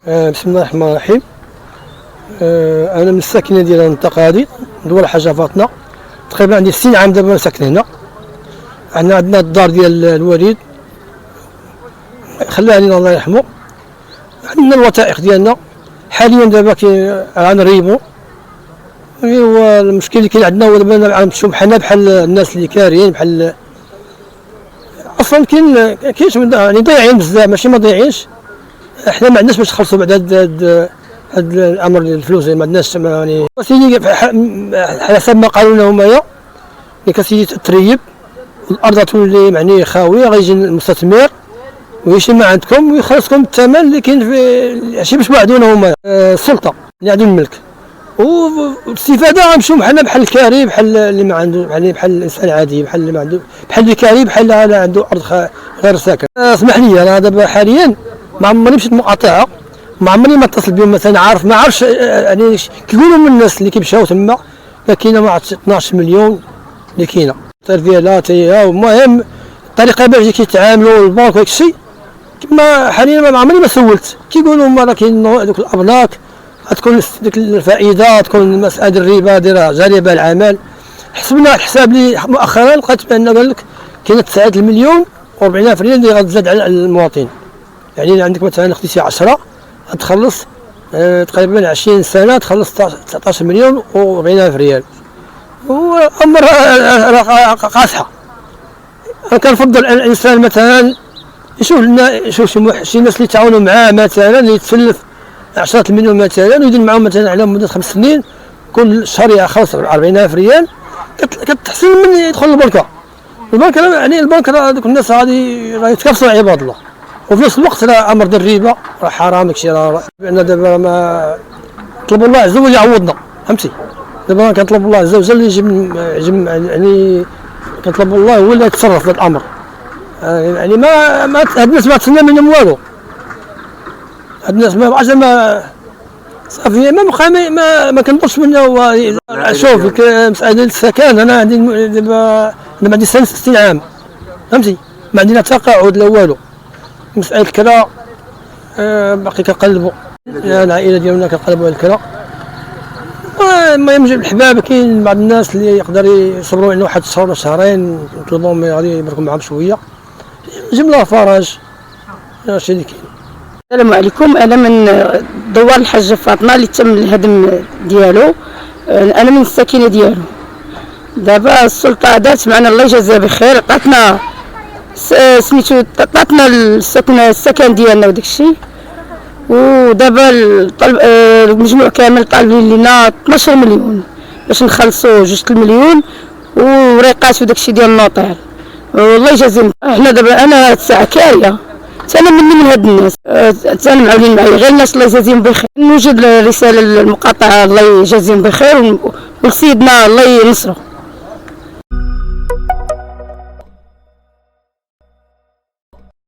بسم الله الرحمن الرحيم. انا من الساكنه ديال المنطقه هذه دول الحاجه فاطمه. تقريبا عندي 60 عام دابا ساكن هنا. عندنا الدار ديال الوالد خلاه علينا الله يرحمه. عندنا الوثائق ديالنا حاليا دابا غنريبو. هو المشكل اللي كاين عندنا هو دابا غنمشيو بحال الناس اللي كارهين بحال اصلا كاينش يعني ضايعين بزاف ماشي ما ضايعينش. احنا ما عندناش باش نخلصوا بعد هاد الامر ديال الفلوس، ما عندناش يعني سيدي على حسب ما قالوا لنا همايا كسيدي تريب الارض تولي يعني خاويه، غيجي المستثمر ويشري ما عندكم ويخلصكم الثمن اللي كاين في شي باش وعدونا هما السلطه اللي عندهم الملك. والاستفاده غنمشيو بحال الكاري، بحال اللي ما عنده يعني بحال الانسان العادي، بحال اللي ما عنده بحال الكاري، بحال اللي عنده ارض غير ساكن. اسمح لي انا دابا حاليا ما عمرني مشيت مقاطعه، ما عمرني ما اتصل بهم مثلا ما عارفش يعني كيقولوا من الناس اللي كيمشاو تما كاينه ما عرفت 12 مليون اللي كاينه فيها تيها. المهم الطريقه باش كيتعاملوا البنك وداك الشيء كما حاليا ما عمرني ما سولت. كيقولوا هما راه كاين دوك الابناك غتكون ديك الفائده تكون المساله الربا دايره جاريه بها العمل. حسبنا الحساب اللي مؤخرا لقيت بان قال لك كاينه 9 مليون و40 الف ريال اللي غتزاد على المواطن. يعني عندك مثلا خديتي 10 غتخلص تقريبا 20 سنه تخلص 19 مليون و40 الف ريال. وامر قاصحه. انا كنفضل الانسان مثلا يشوف لنا شي ناس اللي تعاونوا معاه مثلا اللي يتسلف 10 مليون مثلا ويدير معاهم مثلا على مده 5 سنين كل شهر يخلص 40 الف ريال كتحسن من يدخل البنكه. البنك يعني البنك راه دوك الناس غادي يتكافسوا عباد الله، وفي نفس الوقت راه امر ديال الربا راه حرام داكشي. راه بان دابا ما نطلب الله عز وجل يعوضنا، فهمتي؟ دابا كنطلب الله عز وجل يجيب يعني كنطلب الله هو اللي يتصرف في هذا الامر. يعني ما هاد الناس ما تسنى منهم والو. هاد الناس ما بقاش ما صافي ما كنطلبش منه. هو شوف مساله السكن انا عندي دابا انا عندي 60 عام، فهمتي؟ ما عندنا تقاعد لا والو. مساله الكرا باقي كنقلبوا العائله ديالنا كنقلبوا على الكرا. المهم الحباب كاين بعض الناس اللي يقدر يصبروا انه واحد شهر ولا شهرين نطلبوهم غادي يبركوا معاهم شويه جمله فرج. هادشي اللي كاين. السلام عليكم. انا من دوار الحاجه فاطمه اللي تم الهدم ديالو. انا من الساكنه ديالو. دابا السلطه دارت معنا الله يجازيها بخير، عطاتنا سميتو عطاتنا السكن ديالنا وداك الشيء. ودابا المجموع كامل طالبين لنا 12 مليون باش نخلصوا 2 مليون وريقات وداك الشيء ديال النوطير. والله يجازيهم. احنا دابا انا الساعه كاريه انا من هاد الناس انا معاونين معايا غير الناس الله يجازيهم بخير. نوجد رساله للمقاطعه الله يجازيهم بخير، وسيدنا الله ينصرو.